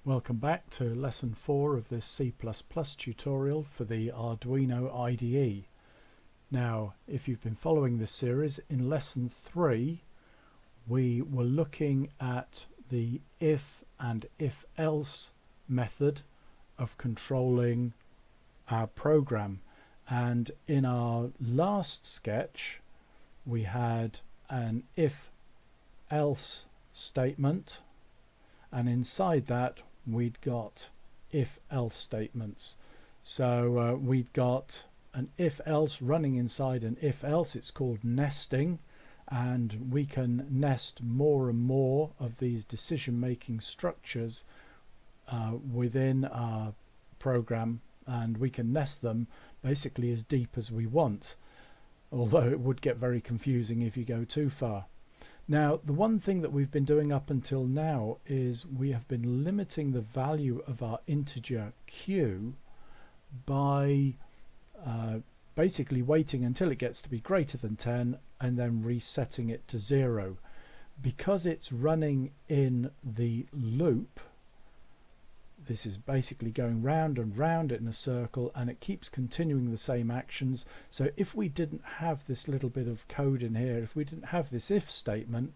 Welcome back to lesson 4 of this C++ tutorial for the Arduino IDE. Now, if you've been following this series, in lesson 3 we were looking at the if and if-else method of controlling our program, and in our last sketch we had an if-else statement, and inside that we'd got if-else statements. So we'd got an if-else running inside an if-else. It's called nesting, and we can nest more and more of these decision-making structures within our program, and we can nest them basically as deep as we want, although it would get very confusing if you go too far. Now, the one thing that we've been doing up until now is we have been limiting the value of our integer q by basically waiting until it gets to be greater than 10 and then resetting it to 0. Because it's running in the loop, this is basically going round and round in a circle, and it keeps continuing the same actions. So if we didn't have this little bit of code in here, if we didn't have this if statement,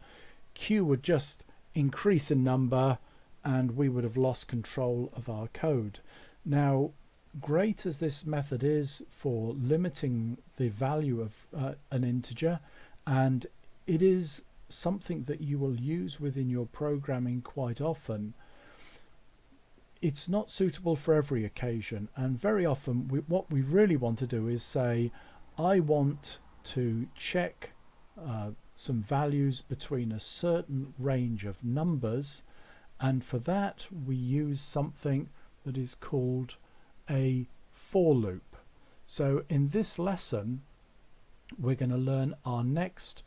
q would just increase in number and we would have lost control of our code. Now, great as this method is for limiting the value of an integer, and it is something that you will use within your programming quite often, it's not suitable for every occasion. And very often what we really want to do is say, I want to check some values between a certain range of numbers, and for that we use something that is called a for loop. So in this lesson we're going to learn our next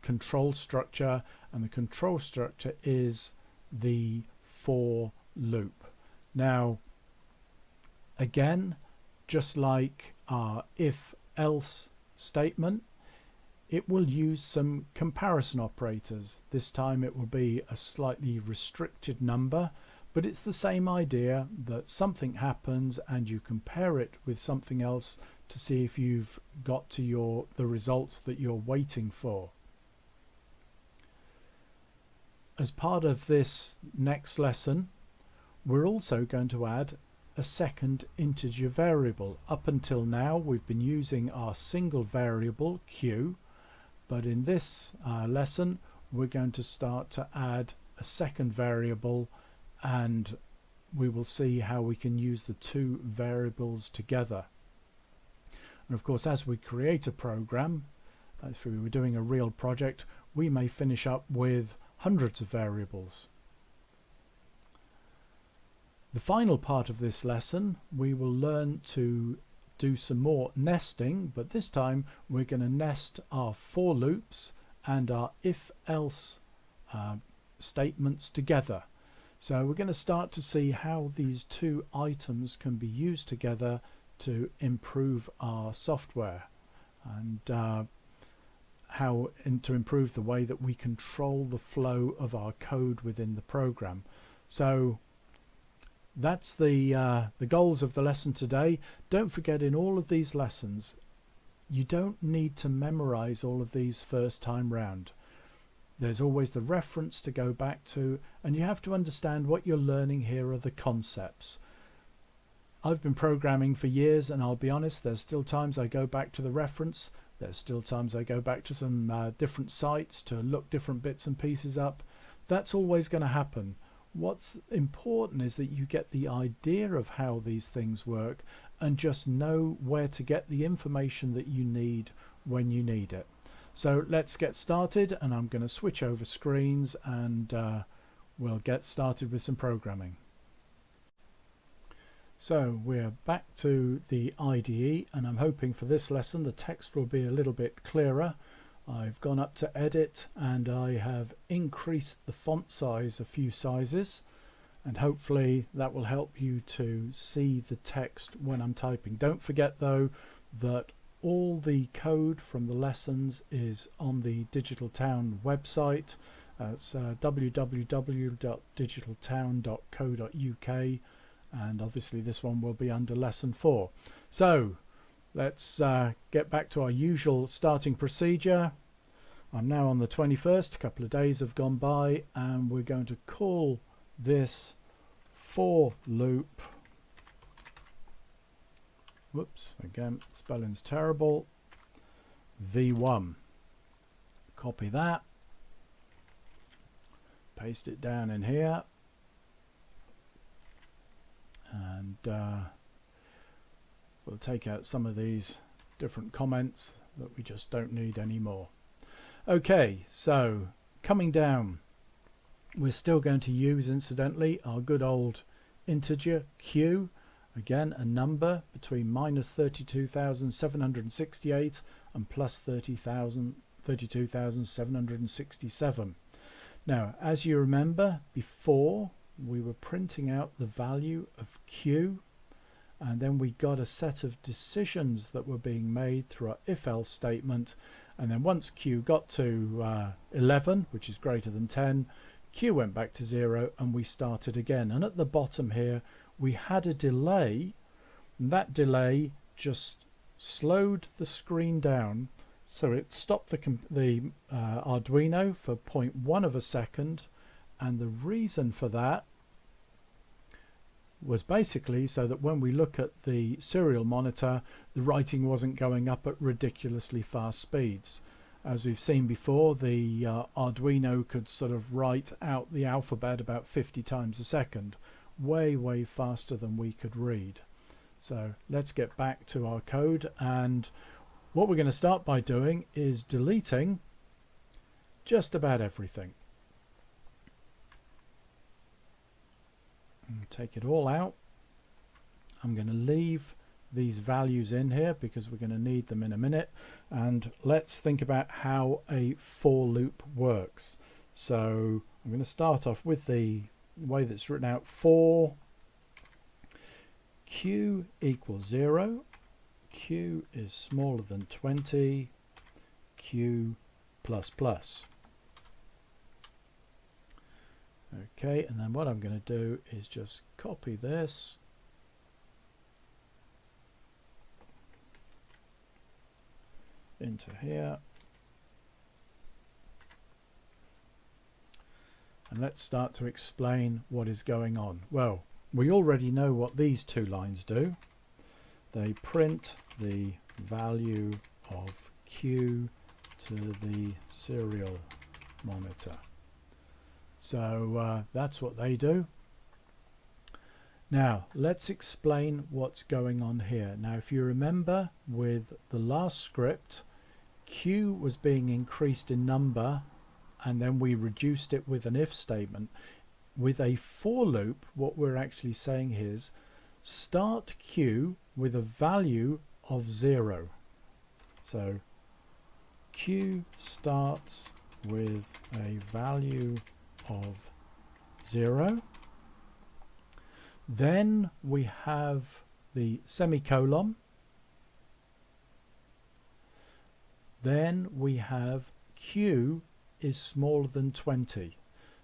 control structure, and the control structure is the for loop. Now, again, just like our if-else statement, it will use some comparison operators. This time it will be a slightly restricted number, but it's the same idea that something happens and you compare it with something else to see if you've got to the results that you're waiting for. As part of this next lesson, we're also going to add a second integer variable. Up until now we've been using our single variable q, but in this lesson we're going to start to add a second variable, and we will see how we can use the two variables together. And of course, as we create a program, if we were doing a real project, we may finish up with hundreds of variables. The final part of this lesson, we will learn to do some more nesting, but this time we're going to nest our for loops and our if-else statements together. So we're going to start to see how these two items can be used together to improve our software, and to improve the way that we control the flow of our code within the program. So that's the goals of the lesson today. Don't forget, in all of these lessons you don't need to memorize all of these first time round. There's always the reference to go back to, and you have to understand what you're learning here are the concepts. I've been programming for years, and I'll be honest, there's still times I go back to the reference. There's still times I go back to some different sites to look different bits and pieces up. That's always going to happen. What's important is that you get the idea of how these things work and just know where to get the information that you need when you need it. So let's get started, and I'm going to switch over screens and we'll get started with some programming. So we're back to the IDE, and I'm hoping for this lesson the text will be a little bit clearer. I've gone up to edit and I have increased the font size a few sizes, and hopefully that will help you to see the text when I'm typing. Don't forget though that all the code from the lessons is on the Digital Town website, That's www.digitaltown.co.uk, and obviously this one will be under lesson 4. So let's get back to our usual starting procedure. I'm now on the 21st, a couple of days have gone by, and we're going to call this for loop. Whoops, again, spelling's terrible. V1. Copy that. Paste it down in here. And we'll take out some of these different comments that we just don't need anymore. Okay, so coming down, we're still going to use, incidentally, our good old integer q. Again, a number between minus 32,768 and plus 32,767. Now, as you remember, before we were printing out the value of q, and then we got a set of decisions that were being made through our if-else statement, and then once q got to 11, which is greater than 10, q went back to 0 and we started again. And at the bottom here we had a delay, and that delay just slowed the screen down, so it stopped the Arduino for 0.1 of a second. And the reason for that was basically so that when we look at the serial monitor, the writing wasn't going up at ridiculously fast speeds. As we've seen before, the Arduino could sort of write out the alphabet about 50 times a second, way faster than we could read. So let's get back to our code, and what we're going to start by doing is deleting just about everything. Take it all out. I'm going to leave these values in here because we're going to need them in a minute, and let's think about how a for loop works. So I'm going to start off with the way that's written out: for q equals 0, q is smaller than 20, q plus plus. Okay, and then what I'm going to do is just copy this into here, and let's start to explain what is going on. Well, we already know what these two lines do. They print the value of q to the serial monitor. So that's what they do. Now let's explain what's going on here. Now, if you remember with the last script, q was being increased in number and then we reduced it with an if statement. With a for loop, what we're actually saying here is start q with a value of 0. So q starts with a value of 0. Then we have the semicolon. Then we have q is smaller than 20.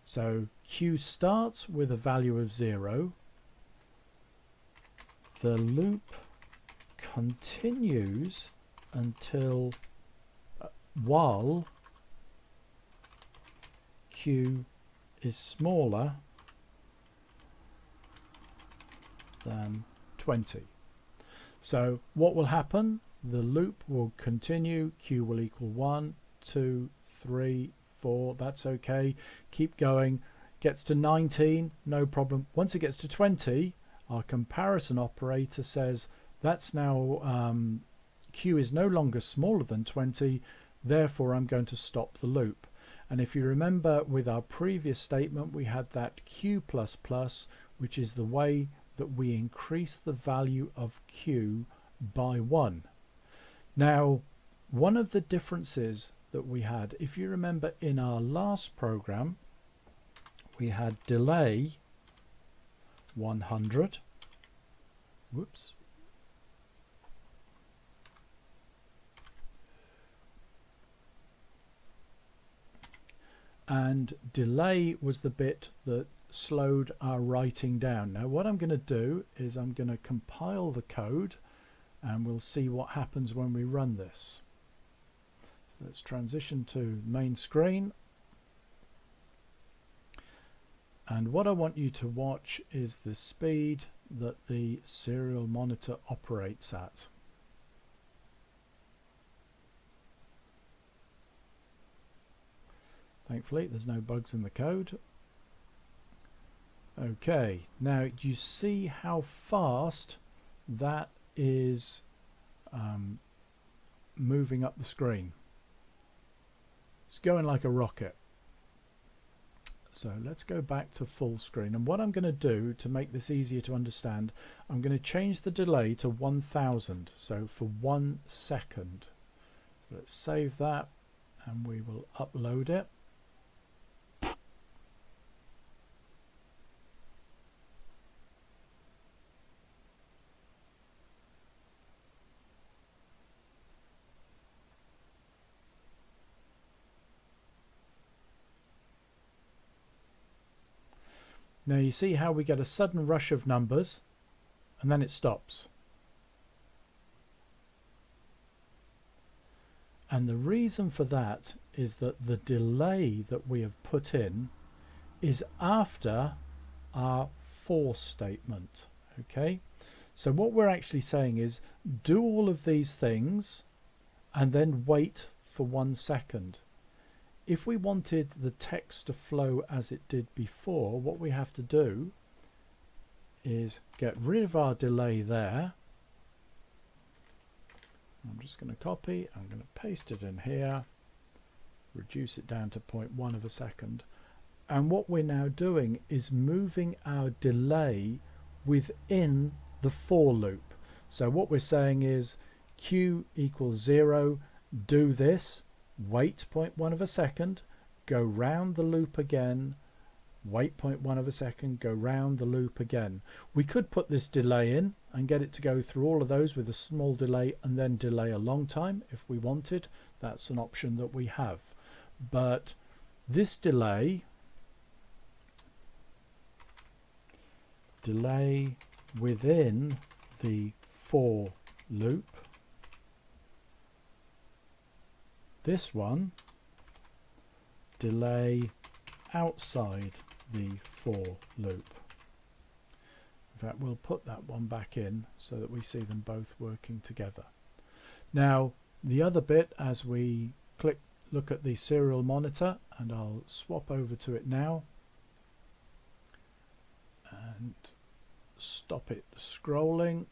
So q starts with a value of 0. The loop continues until while q is smaller than 20. So what will happen? The loop will continue. Q will equal 1, 2, 3, 4. That's okay. Keep going. Gets to 19. No problem. Once it gets to 20, our comparison operator says that's now Q is no longer smaller than 20. Therefore, I'm going to stop the loop. And if you remember with our previous statement, we had that q plus plus, which is the way that we increase the value of q by 1. Now, one of the differences that we had, if you remember in our last program, we had delay 100. Whoops. and delay was the bit that slowed our writing down. Now what I'm going to do is I'm going to compile the code and we'll see what happens when we run this. So let's transition to main screen. And what I want you to watch is the speed that the serial monitor operates at. Thankfully, there's no bugs in the code. Okay, now you see how fast that is moving up the screen. It's going like a rocket. So let's go back to full screen, and what I'm going to do to make this easier to understand, I'm going to change the delay to 1000, so for 1 second. So let's save that and we will upload it. Now you see how we get a sudden rush of numbers and then it stops. And the reason for that is that the delay that we have put in is after our for statement. Okay, so what we're actually saying is do all of these things and then wait for 1 second. If we wanted the text to flow as it did before, what we have to do is get rid of our delay there. I'm just going to copy, I'm going to paste it in here, reduce it down to 0.1 of a second. And what we're now doing is moving our delay within the for loop. So what we're saying is q equals 0, do this, wait 0.1 of a second, go round the loop again, wait 0.1 of a second, go round the loop again. We could put this delay in and get it to go through all of those with a small delay and then delay a long time if we wanted. That's an option that we have. But this delay within the for loop, this one delay outside the for loop. In fact, we'll put that one back in so that we see them both working together. Now the other bit, as we look at the serial monitor, and I'll swap over to it now and stop it scrolling.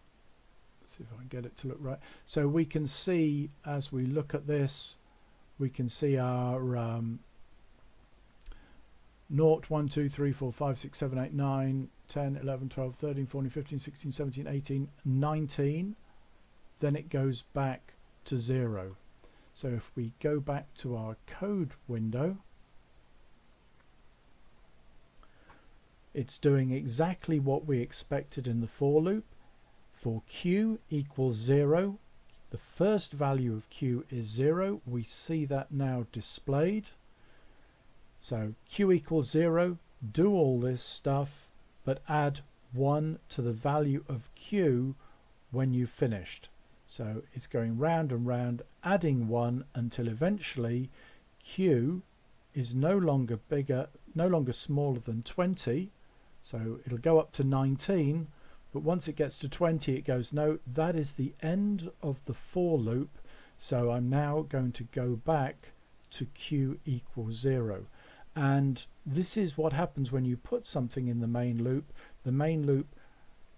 Let's see if I can get it to look right. So we can see, as we look at this, we can see our 0, 1, 2, 3, 4, 5, 6, 7, 8, 9, 10, 11, 12, 13, 14, 15, 16, 17, 18, 19. Then it goes back to 0. So if we go back to our code window, it's doing exactly what we expected in the for loop. For q equals 0, the first value of q is 0. We see that now displayed. So q equals 0, do all this stuff, but add 1 to the value of q when you've finished. So it's going round and round, adding 1 until eventually q is no longer smaller than 20. So it'll go up to 19. But once it gets to 20, it goes, no, that is the end of the for loop. So I'm now going to go back to q equals 0. And this is what happens when you put something in the main loop. The main loop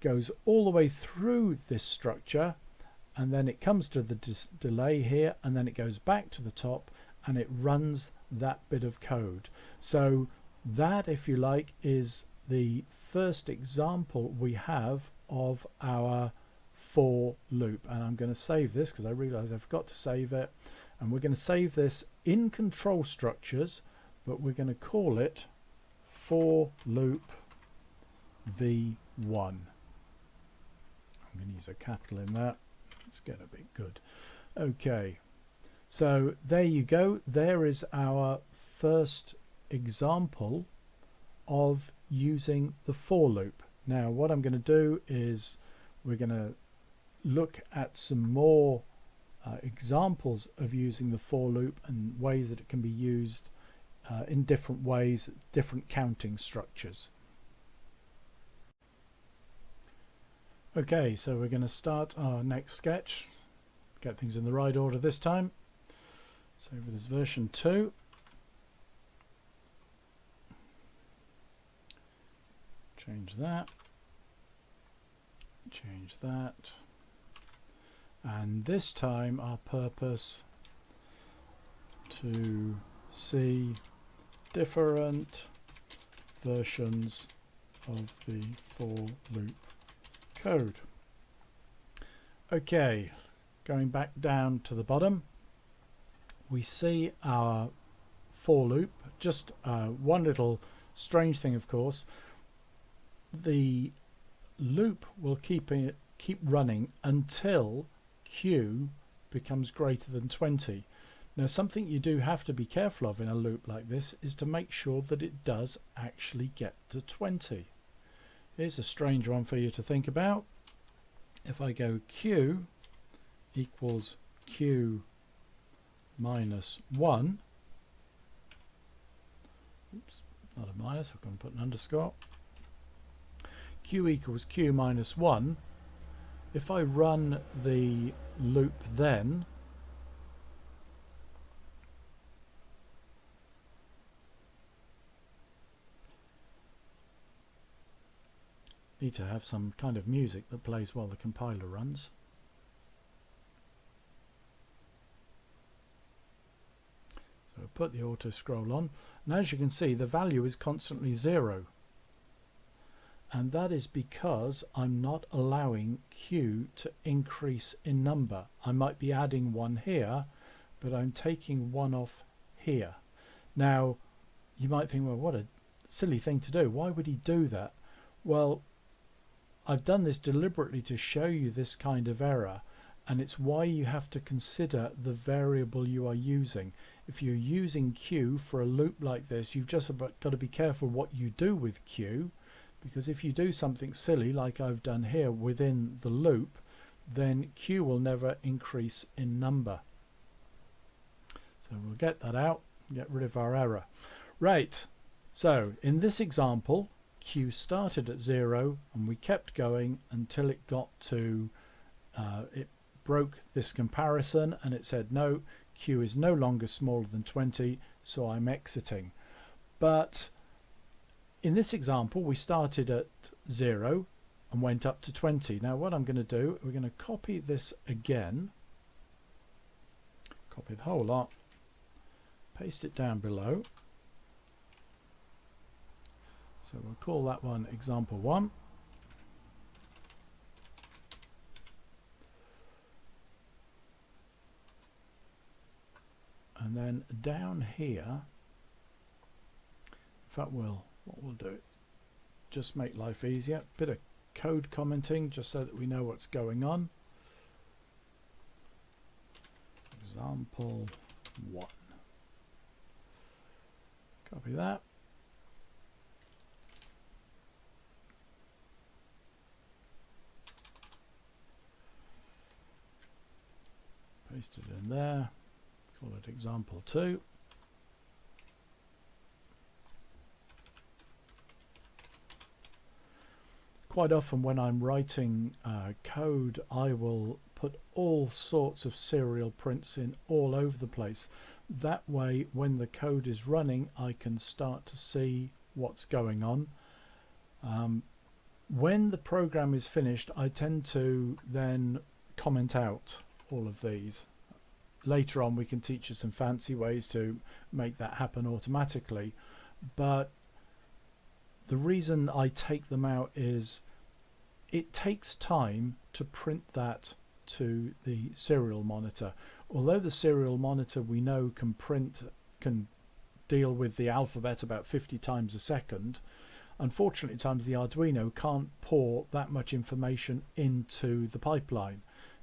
goes all the way through this structure, and then it comes to the delay here, and then it goes back to the top, and it runs that bit of code. So that, if you like, is the first example we have of our for loop. And I'm going to save this because I realize I forgot to save it, and we're going to save this in control structures, but we're going to call it for loop v1. I'm going to use a capital in that. It's going to be good. Okay, so there you go. There is our first example of using the for loop. Now what I'm going to do is we're going to look at some more examples of using the for loop and ways that it can be used in different ways, different counting structures. Okay, so we're going to start our next sketch. Get things in the right order this time. So this is version 2. Change that. Change that. And this time our purpose to see different versions of the for loop code. Okay, going back down to the bottom, we see our for loop. Just one little strange thing, of course, the loop will keep running until q becomes greater than 20. Now something you do have to be careful of in a loop like this is to make sure that it does actually get to 20. Here's a strange one for you to think about. If I go q equals q minus 1, oops, not a minus, I'm going to put an underscore, q equals q minus 1, if I run the loop then, need to have some kind of music that plays while the compiler runs. So put the auto scroll on, and as you can see the value is constantly 0. And that is because I'm not allowing q to increase in number. I might be adding 1 here, but I'm taking 1 off here. Now you might think, well, what a silly thing to do. Why would he do that? Well, I've done this deliberately to show you this kind of error, and it's why you have to consider the variable you are using. If you're using q for a loop like this, you've just got to be careful what you do with q, because if you do something silly like I've done here within the loop, then q will never increase in number. So we'll get that out, get rid of our error. Right, so in this example q started at 0 and we kept going until it got to it broke this comparison and it said no, q is no longer smaller than 20, so I'm exiting. But in this example we started at 0 and went up to 20. Now what I'm going to do, we're going to copy this again, copy the whole lot, paste it down below. So we'll call that one example 1. And then down here, in fact what we'll do, just make life easier, bit of code commenting just so that we know what's going on. Example 1. Copy that. Paste it in there, call it example 2. Quite often when I'm writing code, I will put all sorts of serial prints in all over the place. That way when the code is running I can start to see what's going on. When the program is finished I tend to then comment out all of these. Later on we can teach you some fancy ways to make that happen automatically, but the reason I take them out is it takes time to print that to the serial monitor. Although the serial monitor we know can deal with the alphabet about 50 times a second, unfortunately at times the Arduino can't pour that much information into the pipeline,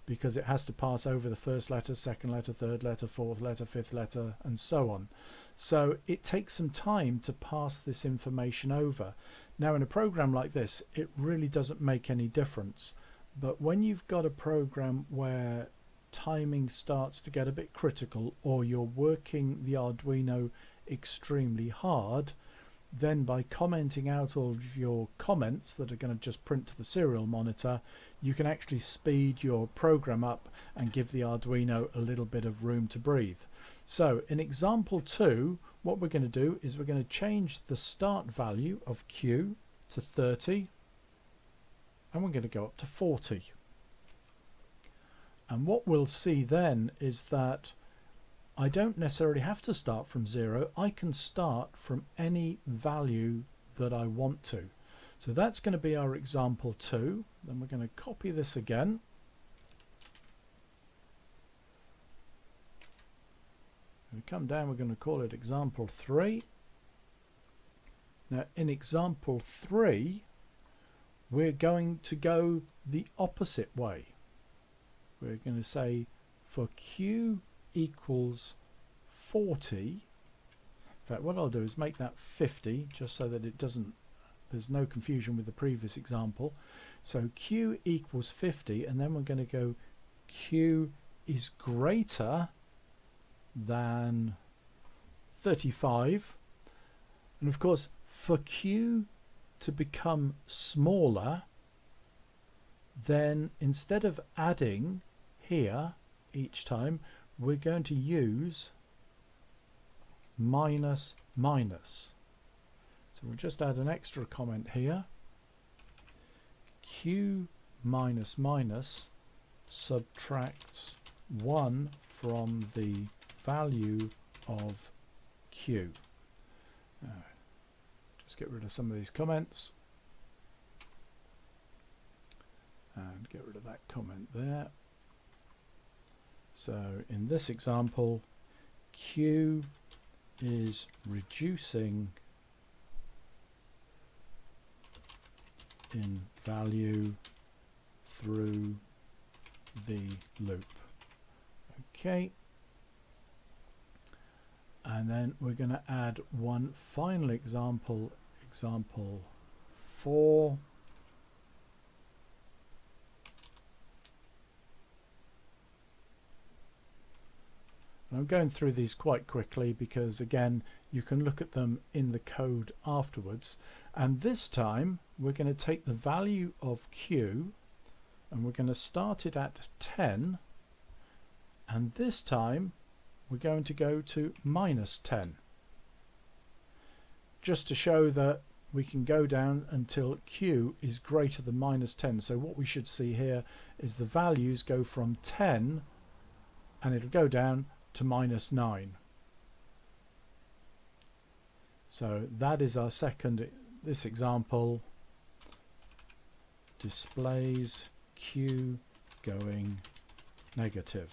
because it has to pass over the first letter, second letter, third letter, fourth letter, fifth letter, and so on. So it takes some time to pass this information over. Now in a program like this, it really doesn't make any difference. But when you've got a program where timing starts to get a bit critical, or you're working the Arduino extremely hard, then by commenting out all of your comments that are going to just print to the serial monitor, you can actually speed your program up and give the Arduino a little bit of room to breathe. So in example 2, what we're going to do is we're going to change the start value of Q to 30, and we're going to go up to 40. And what we'll see then is that I don't necessarily have to start from 0. I can start from any value that I want to. So that's going to be our example 2. Then we're going to copy this again. We come down, we're going to call it example 3. Now in example 3, we're going to go the opposite way. We're going to say for Q equals 40. In fact, what I'll do is make that 50, just so that it doesn't, there's no confusion with the previous example. So Q equals 50, and then we're going to go Q is greater than 35. And of course, for Q to become smaller, then instead of adding here each time, we're going to use minus minus. So we'll just add an extra comment here. Q minus minus subtracts 1 from the value of Q. Now, just get rid of some of these comments and get rid of that comment there. So in this example, Q is reducing in value through the loop. Okay. And then we're going to add one final example, example 4. And I'm going through these quite quickly because again you can look at them in the code afterwards. And this time we're going to take the value of Q and we're going to start it at 10, and this time we're going to go to minus 10, just to show that we can go down until Q is greater than minus 10. So what we should see here is the values go from 10 and it'll go down to minus 9. So that is our second. This example displays Q going negative.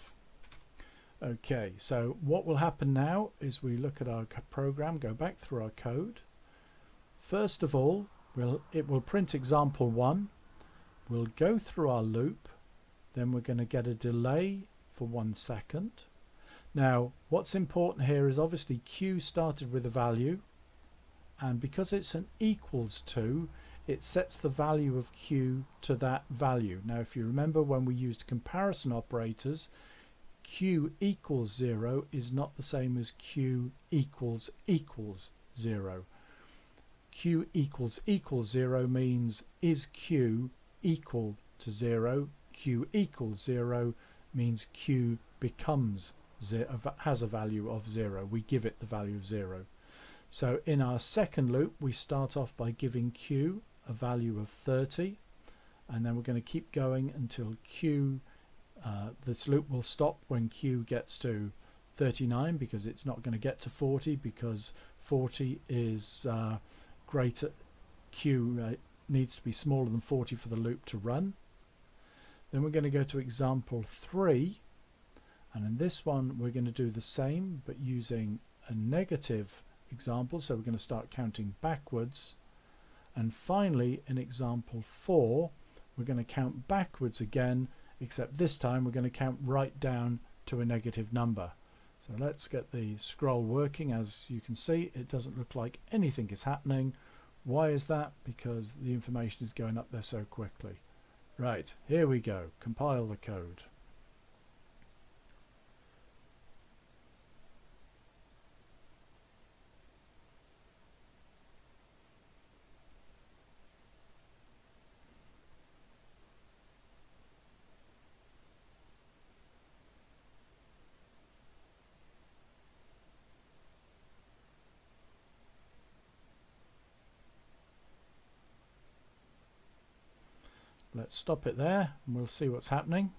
Okay, so what will happen now is we look at our program, go back through our code. First of all, it will print example 1. We'll go through our loop, then we're going to get a delay for 1 second. Now what's important here is obviously Q started with a value, and because it's an equals to, it sets the value of Q to that value. Now if you remember when we used comparison operators, Q equals 0 is not the same as Q equals 0. Q equals 0 means is Q equal to 0. Q equals 0 means Q becomes 0, has a value of 0. We give it the value of 0. So in our second loop we start off by giving Q a value of 30, and then we're going to keep going until Q, this loop will stop when Q gets to 39, because it's not going to get to 40 because 40 is greater. Q needs to be smaller than 40 for the loop to run. Then we're going to go to example 3, and in this one we're going to do the same but using a negative example, so we're going to start counting backwards. And finally in example 4 we're going to count backwards again, except this time we're going to count right down to a negative number. So let's get the scroll working. As you can see, it doesn't look like anything is happening. Why is that? Because the information is going up there so quickly. Right, here we go. Compile the code. Let's stop it there and we'll see what's happening.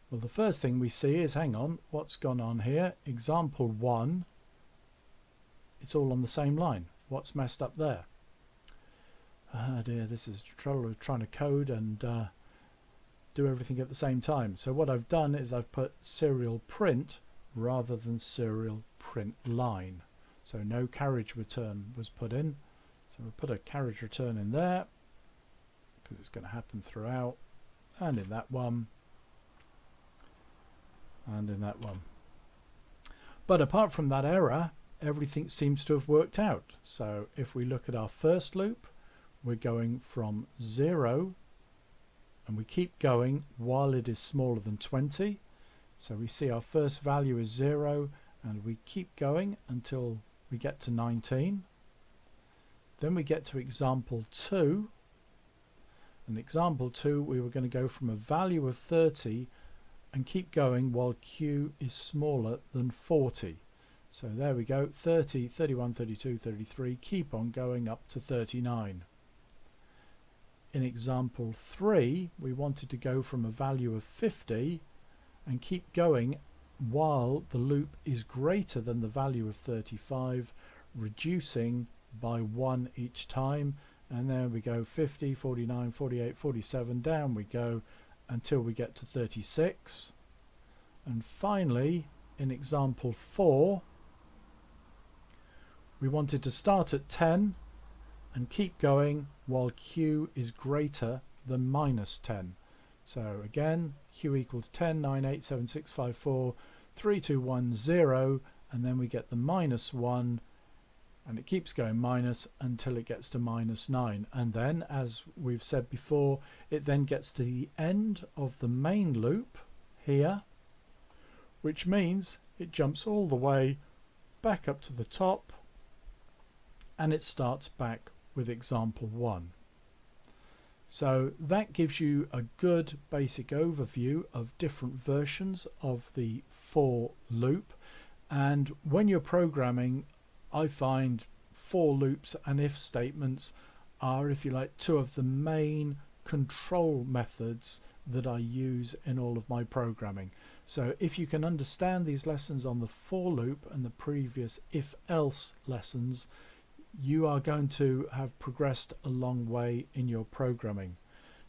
Well, the first thing we see is, hang on, what's gone on here? Example 1, it's all on the same line. What's messed up there? Ah dear, this is the trouble of trying to code and do everything at the same time. So what I've done is I've put serial print rather than serial print line. So no carriage return was put in. So we'll put a carriage return in there, because it's going to happen throughout, and in that one, and in that one. But apart from that error, everything seems to have worked out. So if we look at our first loop, we're going from 0, and we keep going while it is smaller than 20. So we see our first value is 0, and we keep going until we get to 19. Then we get to example 2. In example 2, we were going to go from a value of 30 and keep going while q is smaller than 40. So there we go, 30, 31, 32, 33, keep on going up to 39. In example 3, we wanted to go from a value of 50 and keep going while the loop is greater than the value of 35, reducing by 1 each time. And there we go, 50, 49, 48, 47, down we go until we get to 36. And finally, in example 4, we wanted to start at 10 and keep going while q is greater than minus 10. So again, q equals 10, 9, 8, 7, 6, 5, 4, 3, 2, 1, 0, and then we get the minus 1, and it keeps going minus until it gets to minus 9. And then, as we've said before, it then gets to the end of the main loop here, which means it jumps all the way back up to the top, and it starts back with example 1. So that gives you a good basic overview of different versions of the for loop. And when you're programming, I find for loops and if statements are, if you like, two of the main control methods that I use in all of my programming. So if you can understand these lessons on the for loop and the previous if-else lessons, you are going to have progressed a long way in your programming.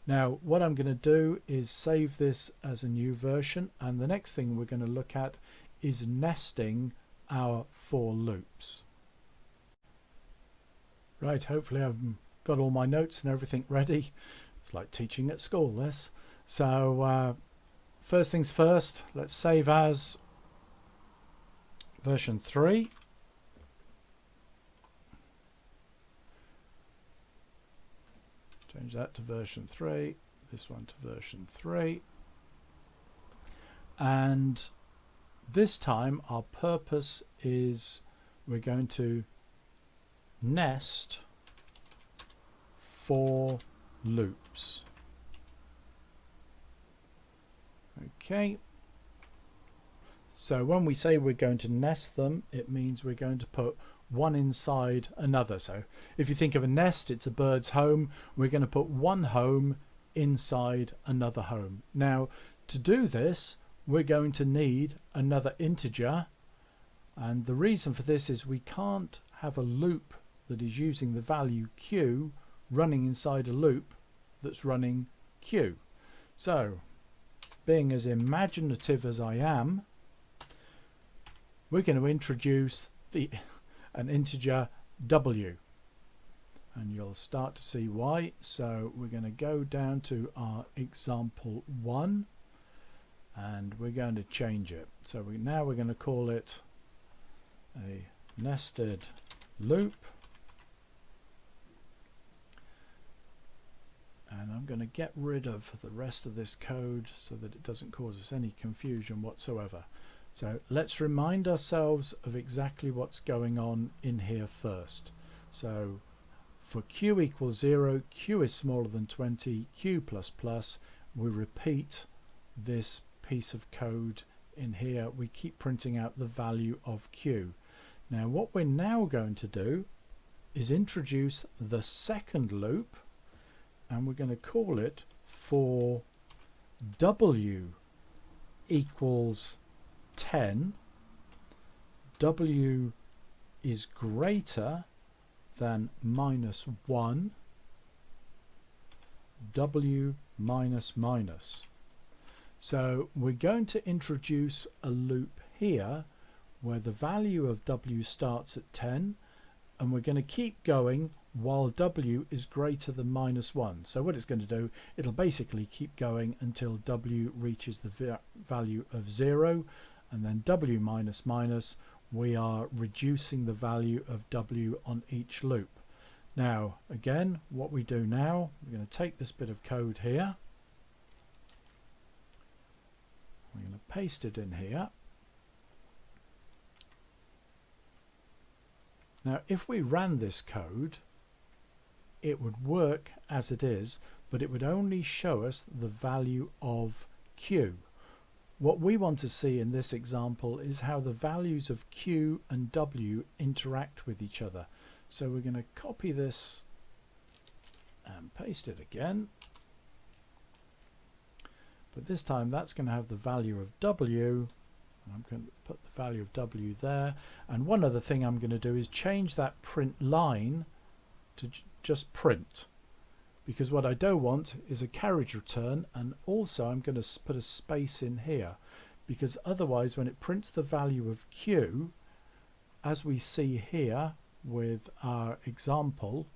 Now what I'm going to do is save this as a new version, and the next thing we're going to look at is nesting our for loops. Right, hopefully I've got all my notes and everything ready. It's like teaching at school, this. So first things first, let's save as version 3. Change that to version 3, this one to version 3. And this time our purpose is we're going to nest for loops. Okay, so when we say we're going to nest them, it means we're going to put one inside another. So if you think of a nest, it's a bird's home. We're going to put one home inside another home. Now to do this, we're going to need another integer, and the reason for this is we can't have a loop that is using the value q running inside a loop that's running q. So being as imaginative as I am, we're going to introduce an integer w. and you'll start to see why. So we're going to go down to our example 1 and we're going to change it. So now we're going to call it a nested loop, and I'm going to get rid of the rest of this code so that it doesn't cause us any confusion whatsoever. So let's remind ourselves of exactly what's going on in here first. So for q equals 0, q is smaller than 20, q++, we repeat this piece of code in here. We keep printing out the value of q. Now what we're now going to do is introduce the second loop, and we're going to call it for w equals 10, w is greater than -1, w minus minus. So we're going to introduce a loop here where the value of w starts at 10, and we're going to keep going while w is greater than -1. So what it's going to do, it'll basically keep going until w reaches the value of 0, and then w minus minus, we are reducing the value of w on each loop. Now again, what we do now, we're going to take this bit of code here, we're going to paste it in here. Now if we ran this code, it would work as it is, but it would only show us the value of q. What we want to see in this example is how the values of q and w interact with each other. So we're going to copy this and paste it again, but this time that's going to have the value of w. I'm going to put the value of w there, and one other thing I'm going to do is change that print line to just print, because what I don't want is a carriage return, and also I'm going to put a space in here, because otherwise when it prints the value of q, as we see here with our example,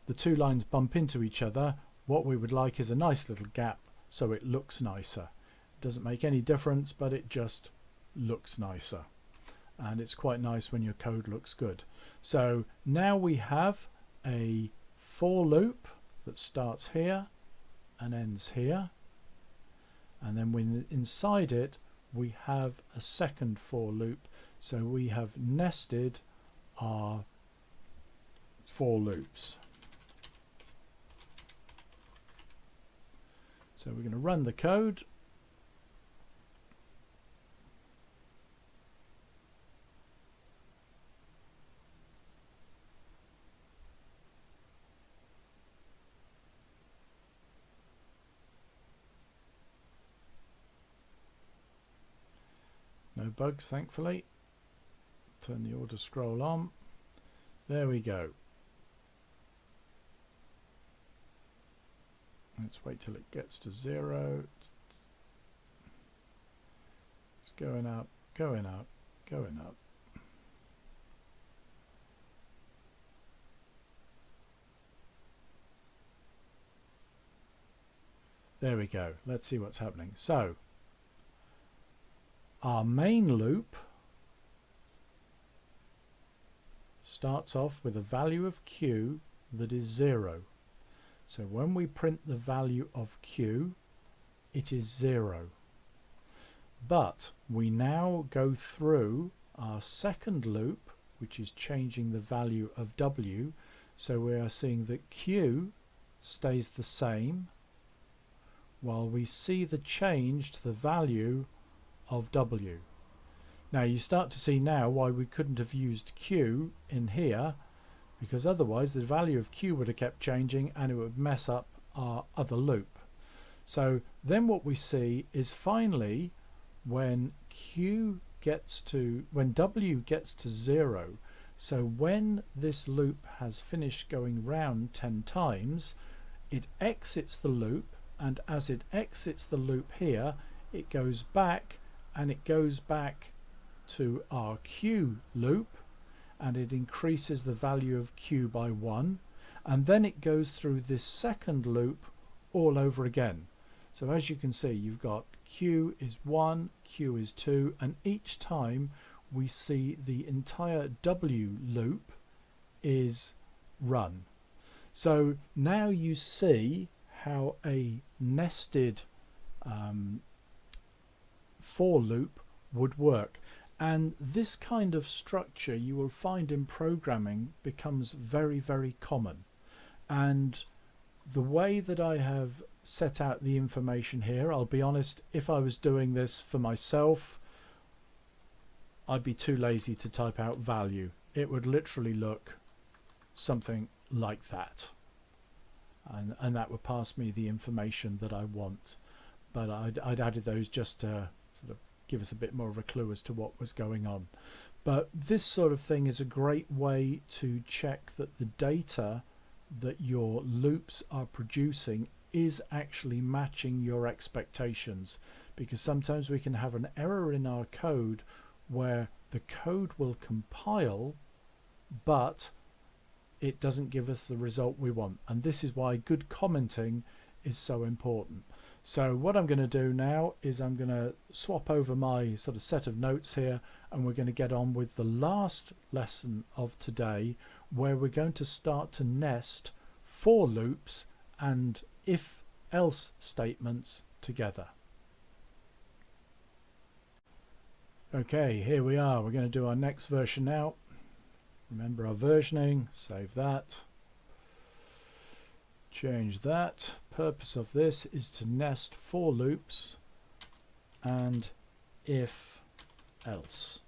the two lines bump into each other. What we would like is a nice little gap so it looks nicer. It doesn't make any difference, but it just looks nicer, and it's quite nice when your code looks good. So now we have a for loop that starts here and ends here, and then when inside it we have a second for loop. So we have nested our for loops. So we're going to run the code. No bugs, thankfully. Turn the auto scroll on. There we go. Let's wait till it gets to 0. It's going up, going up, going up. There we go. Let's see what's happening. So our main loop starts off with a value of q that is 0. So when we print the value of q, it is 0. But we now go through our second loop, which is changing the value of w. So we are seeing that q stays the same while we see the change to the value of w. Now you start to see now why we couldn't have used q in here, because otherwise the value of q would have kept changing and it would mess up our other loop. So then what we see is finally when w gets to 0, so when this loop has finished going round 10 times, it exits the loop, and as it exits the loop here, it goes back, and it goes back to our q loop, and it increases the value of q by 1, and then it goes through this second loop all over again. So as you can see, you've got q is 1, q is 2, and each time we see the entire w loop is run. So now you see how a nested for loop would work, and this kind of structure you will find in programming becomes very, very common. And the way that I have set out the information here, I'll be honest, if I was doing this for myself, I'd be too lazy to type out value. It would literally look something like that, and that would pass me the information that I want. But I'd added those just to sort of give us a bit more of a clue as to what was going on. But this sort of thing is a great way to check that the data that your loops are producing is actually matching your expectations, because sometimes we can have an error in our code where the code will compile but it doesn't give us the result we want, and this is why good commenting is so important. So what I'm going to do now is I'm going to swap over my sort of set of notes here, and we're going to get on with the last lesson of today, where we're going to start to nest for loops and if else statements together. Okay, here we are. We're going to do our next version now. Remember our versioning, save that, change that. Purpose of this is to nest for loops and if else.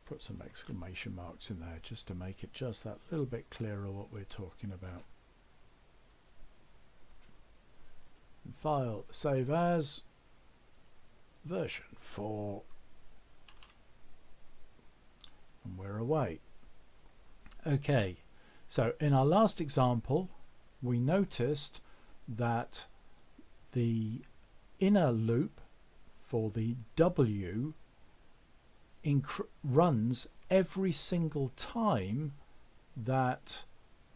Put some exclamation marks in there just to make it just that little bit clearer what we're talking about. File, save as, version 4. And we're away. Okay, so in our last example we noticed that the inner loop for the W runs every single time that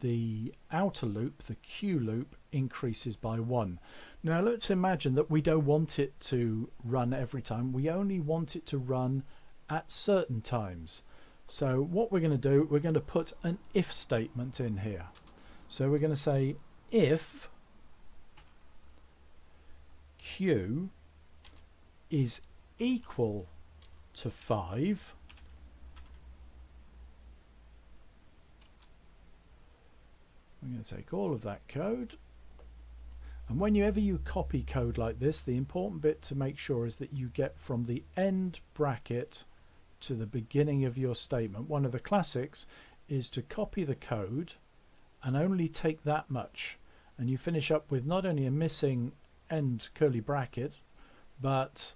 the outer loop, the Q loop, increases by 1. Now let's imagine that we don't want it to run every time. We only want it to run at certain times. So what we're going to do, we're going to put an if statement in here. So we're going to say if Q is equal to 5, we're going to take all of that code, and whenever you copy code like this, the important bit to make sure is that you get from the end bracket to the beginning of your statement. One of the classics is to copy the code and only take that much, and you finish up with not only a missing end curly bracket, but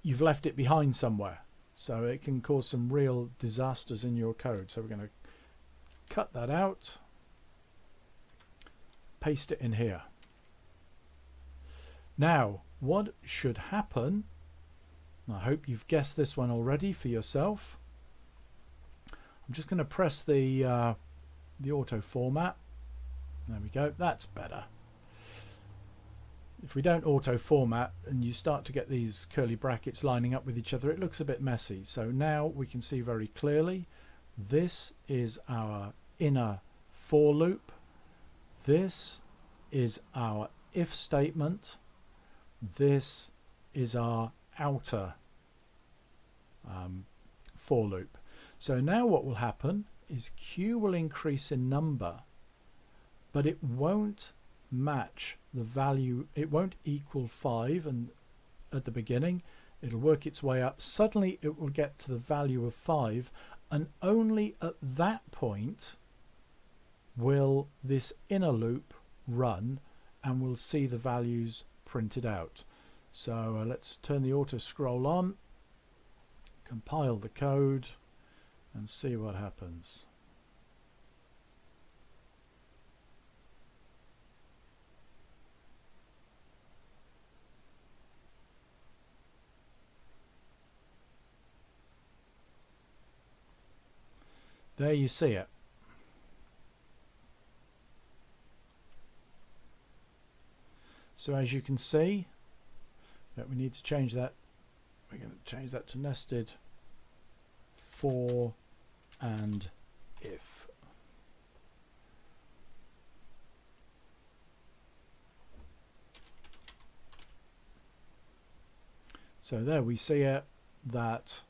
you've left it behind somewhere, so it can cause some real disasters in your code. So we're going to cut that out, paste it in here. Now what should happen, I hope you've guessed this one already for yourself. I'm just going to press the auto format. There we go, that's better. If we don't auto format and you start to get these curly brackets lining up with each other, it looks a bit messy. So now we can see very clearly this is our inner for loop, this is our if statement, this is our outer for loop. So now what will happen is Q will increase in number, but it won't match the value. It won't equal 5 and at the beginning. It'll work its way up. Suddenly it will get to the value of 5, and only at that point will this inner loop run and we'll see the values printed out. So let's turn the auto scroll on, compile the code and see what happens. there you see it. So as you can see, that we need to change that. We're going to change that to nested for and if. So there we see it, that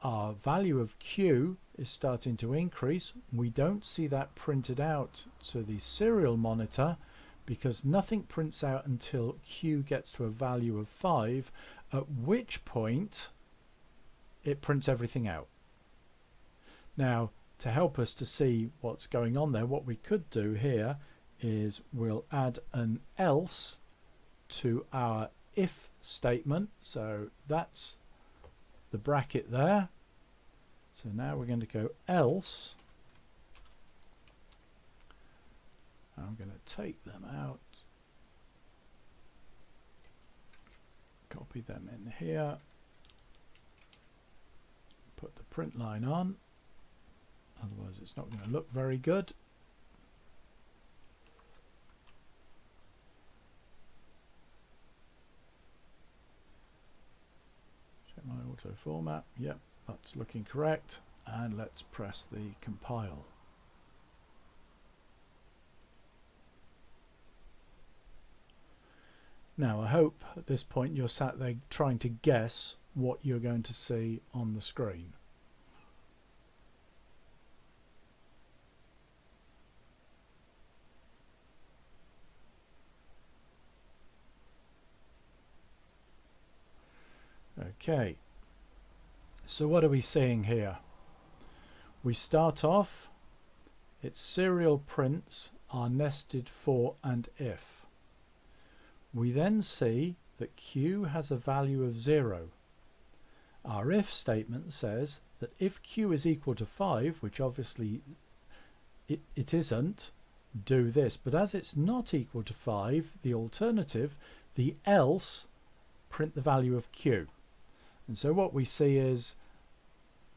our value of Q is starting to increase. We don't see that printed out to the serial monitor because nothing prints out until Q gets to a value of 5, at which point it prints everything out. Now, to help us to see what's going on there, what we could do here is we'll add an else to our if statement. So that's the bracket there. So now we're going to go else. I'm going to take them out, copy them in here, put the print line on, otherwise it's not going to look very good. Check my auto format. Yep, that's looking correct, and let's press the compile. Now I hope at this point you're sat there trying to guess what you're going to see on the screen. Okay, so what are we seeing here? We start off, its serial prints are nested for and if. We then see that Q has a value of 0. Our if statement says that if Q is equal to 5, which obviously it isn't, do this. But as it's not equal to 5, the alternative, the else, print the value of Q. And so what we see is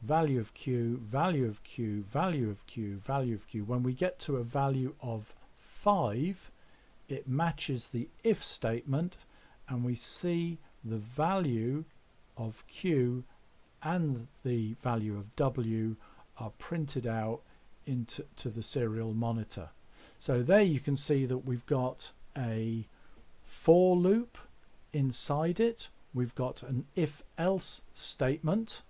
value of Q, value of Q, value of Q, value of Q. When we get to a value of 5, it matches the if statement, and we see the value of Q and the value of W are printed out into the serial monitor. So there you can see that we've got a for loop inside it, we've got an if else statement,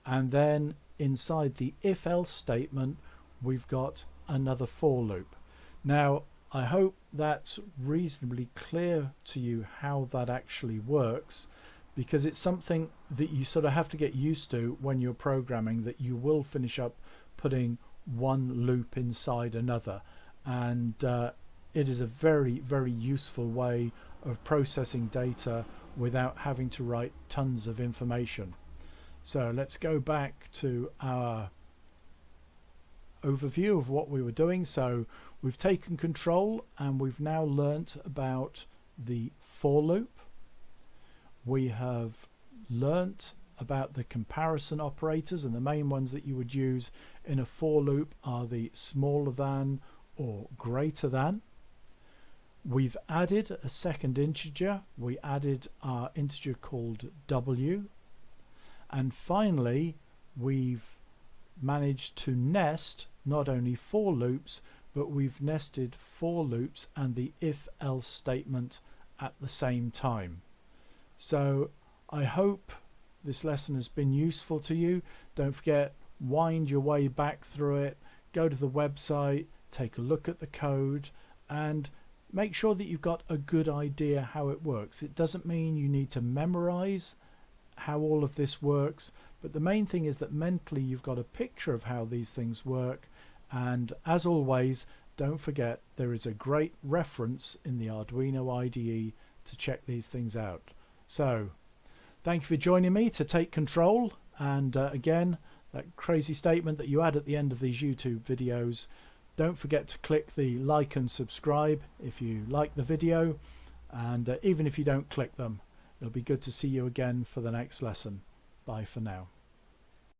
and then inside the if else statement we've got another for loop. Now I hope that's reasonably clear to you how that actually works, because it's something that you sort of have to get used to when you're programming, that you will finish up putting one loop inside another, and it is a very, very useful way of processing data without having to write tons of information. So let's go back to our overview of what we were doing. So we've taken control and we've now learnt about the for loop. We have learnt about the comparison operators, and the main ones that you would use in a for loop are the smaller than or greater than. We've added a second integer. We added our integer called W. And finally, we've managed to nest not only for loops, but we've nested for loops and the if else statement at the same time. So I hope this lesson has been useful to you. Don't forget, wind your way back through it, go to the website, take a look at the code, and make sure that you've got a good idea how it works. It doesn't mean you need to memorize how all of this works, but the main thing is that mentally you've got a picture of how these things work. And as always, don't forget there is a great reference in the Arduino IDE to check these things out. So thank you for joining me to take control, and again, that crazy statement that you add at the end of these YouTube videos, don't forget to click the like and subscribe if you like the video, and even if you don't click them, it'll be good to see you again for the next lesson. Bye for now.